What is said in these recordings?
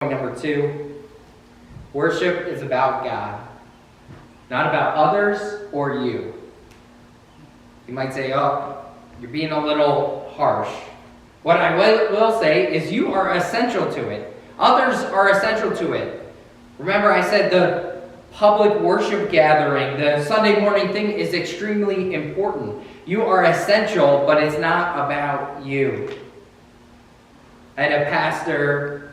Number 2, worship is about God, not about others or you. You might say, oh, you're being a little harsh. What I will say is you are essential to it. Others are essential to it. Remember, I said the public worship gathering, the Sunday morning thing is extremely important. You are essential, but it's not about you. I had a pastor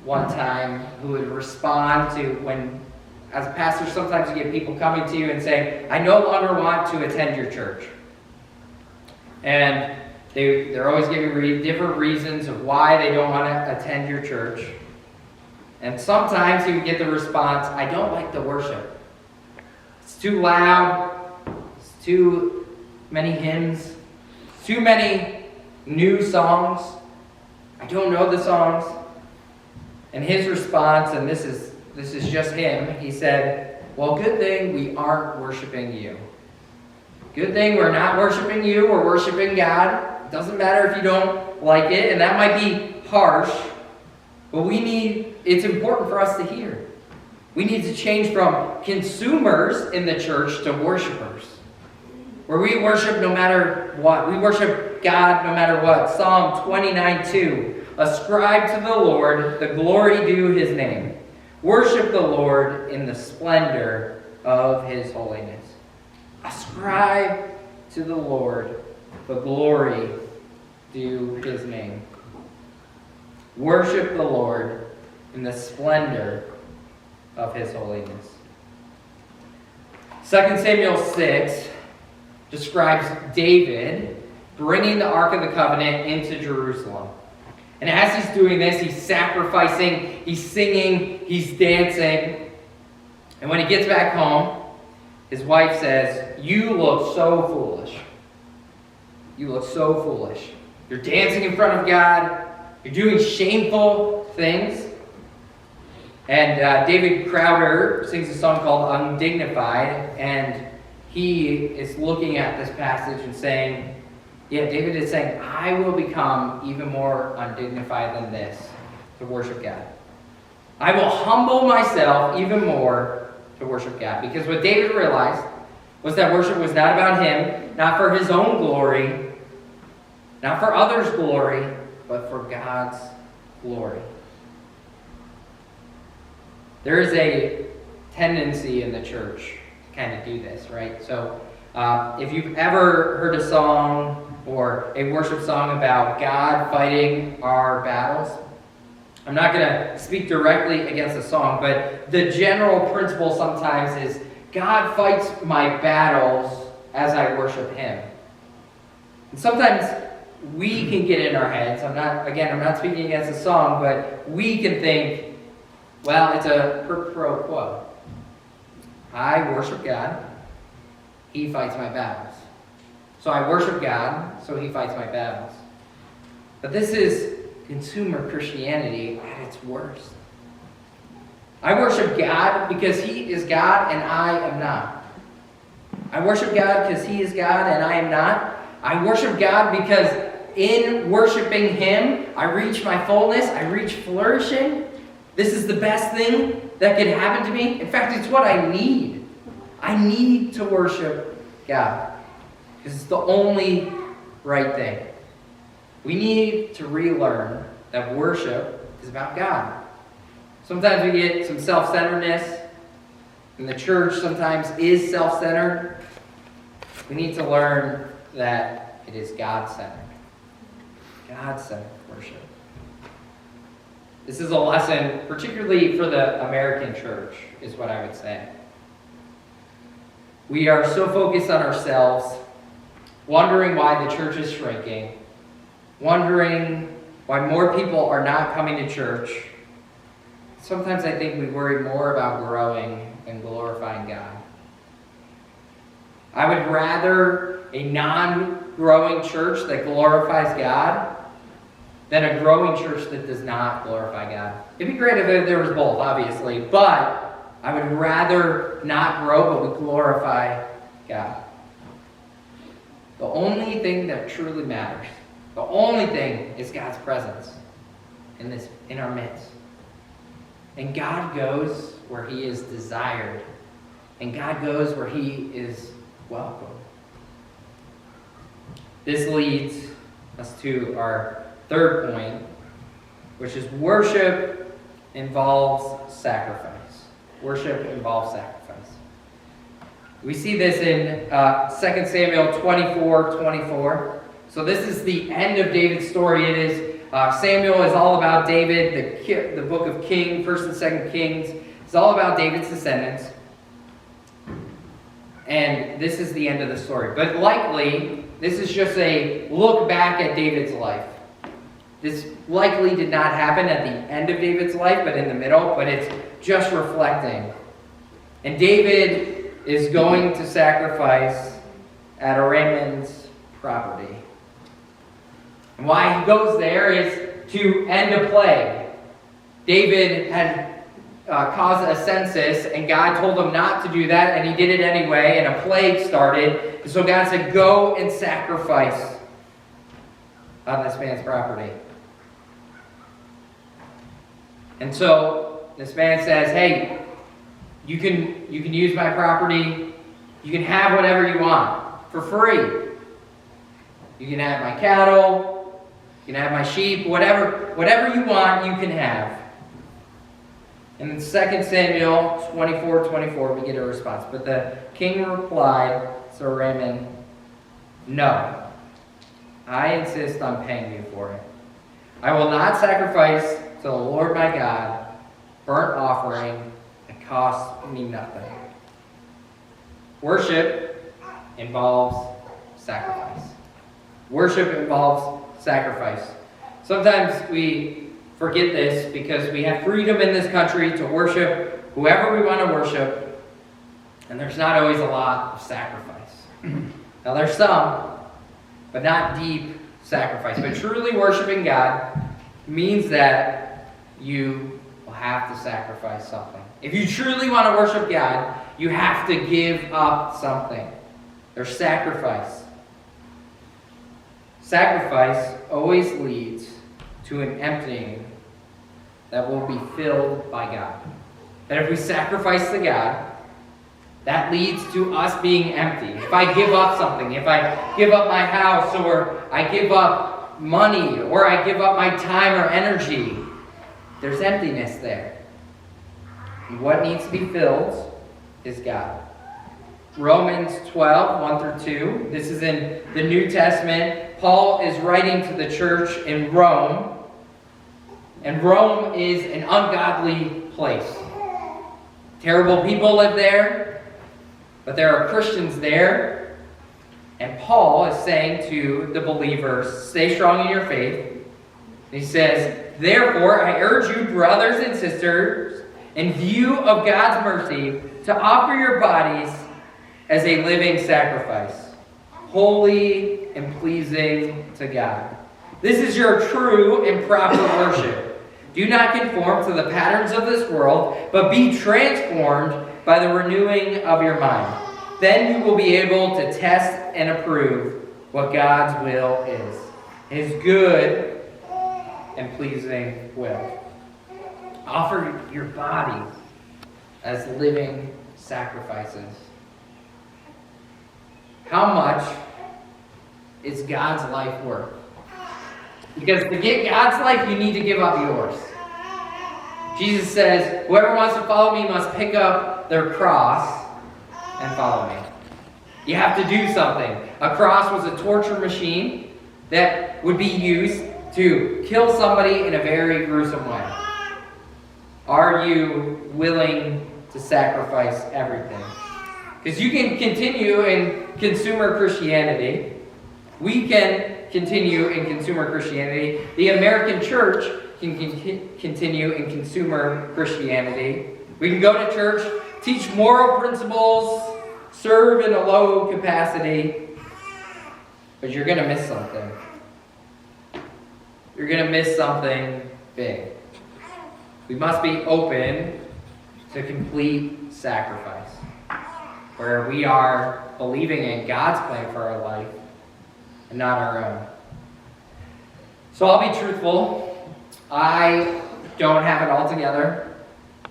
one time who would respond to when, as a pastor, sometimes you get people coming to you and saying, I no longer want to attend your church. And they're always giving different reasons of why they don't want to attend your church. And sometimes you would get the response, I don't like the worship. It's too loud. It's too many hymns. Too many new songs. I don't know the songs. And his response, and this is just him, he said, well, good thing we aren't worshiping you. Good thing we're not worshiping you, we're worshiping God. It doesn't matter if you don't like it, and that might be harsh, but it's important for us to hear. We need to change from consumers in the church to worshipers, where we worship no matter what. We worship God no matter what. Psalm 29:2. Ascribe to the Lord the glory due his name. Worship the Lord in the splendor of his holiness. Ascribe to the Lord the glory due his name. Worship the Lord in the splendor of his holiness. 2 Samuel 6 describes David bringing the Ark of the Covenant into Jerusalem. And as he's doing this, he's sacrificing, he's singing, he's dancing. And when he gets back home, his wife says, you look so foolish. You look so foolish. You're dancing in front of God. You're doing shameful things. And David Crowder sings a song called Undignified. And he is looking at this passage and saying, yeah, David is saying, I will become even more undignified than this to worship God. I will humble myself even more to worship God. Because what David realized was that worship was not about him, not for his own glory, not for others' glory, but for God's glory. There is a tendency in the church to kind of do this, right? So if you've ever heard a song or a worship song about God fighting our battles, I'm not going to speak directly against the song, but the general principle sometimes is God fights my battles as I worship him. And sometimes we can get in our heads, I'm not speaking against the song, but we can think, well, it's a pro quo. I worship God, he fights my battles. So I worship God, so he fights my battles. But this is consumer Christianity at its worst. I worship God because he is God and I am not. I worship God because he is God and I am not. I worship God because in worshiping him, I reach my fullness, I reach flourishing. This is the best thing that could happen to me. In fact, it's what I need. I need to worship God because it's the only right thing. We need to relearn that worship is about God. Sometimes we get some self-centeredness, and the church sometimes is self-centered. We need to learn that it is God-centered. God-centered worship. This is a lesson, particularly for the American church, is what I would say. We are so focused on ourselves, wondering why the church is shrinking, wondering why more people are not coming to church. Sometimes I think we worry more about growing than glorifying God. I would rather a non-growing church that glorifies God than a growing church that does not glorify God. It'd be great if there was both, obviously, but I would rather not grow, but we glorify God. The only thing that truly matters, the only thing is God's presence in our midst. And God goes where he is desired. And God goes where he is welcome. This leads us to our third point, which is worship involves sacrifice. Worship involves sacrifice. We see this in 2 Samuel 24:24. So this is the end of David's story. It is Samuel is all about David. The book of Kings, 1st and 2nd Kings, is all about David's descendants. And this is the end of the story. But likely, this is just a look back at David's life. This likely did not happen at the end of David's life, but in the middle. But it's just reflecting. And David is going to sacrifice at Araman's property. And why he goes there is to end a plague. David had caused a census, and God told him not to do that, and he did it anyway, and a plague started. And so God said, go and sacrifice on this man's property. And so this man says, hey, you can use my property. You can have whatever you want for free. You can have my cattle. You can have my sheep. Whatever you want, you can have. And in 2 Samuel 24:24, we get a response. But the king replied to Araman, no, I insist on paying you for it. I will not sacrifice to the Lord my God burnt offering that costs me nothing. Worship involves sacrifice. Worship involves sacrifice. Sometimes we forget this because we have freedom in this country to worship whoever we want to worship, and there's not always a lot of sacrifice. Now there's some, but not deep sacrifice. But truly worshiping God means that you will have to sacrifice something. If you truly want to worship God, you have to give up something. There's sacrifice. Sacrifice always leads to an emptying that will be filled by God. That if we sacrifice to God, that leads to us being empty. If I give up something, if I give up my house, or I give up money, or I give up my time or energy, there's emptiness there. And what needs to be filled is God. Romans 12:1-2. This is in the New Testament. Paul is writing to the church in Rome. And Rome is an ungodly place. Terrible people live there, but there are Christians there. And Paul is saying to the believers, stay strong in your faith. He says, therefore, I urge you, brothers and sisters, in view of God's mercy, to offer your bodies as a living sacrifice, holy and pleasing to God. This is your true and proper worship. Do not conform to the patterns of this world, but be transformed by the renewing of your mind. Then you will be able to test and approve what God's will is, His good and pleasing will. Offer your bodies as living sacrifices. How much is God's life worth? Because to get God's life, you need to give up yours. Jesus says, whoever wants to follow me must pick up their cross and follow me. You have to do something. A cross was a torture machine that would be used to kill somebody in a very gruesome way. Are you willing to sacrifice everything? Because you can continue in consumer Christianity. We can continue in consumer Christianity. The American church can continue in consumer Christianity. We can go to church, teach moral principles, serve in a low capacity, but you're going to miss something. You're going to miss something big. We must be open to complete sacrifice, where we are believing in God's plan for our life and not our own. So I'll be truthful. I don't have it all together.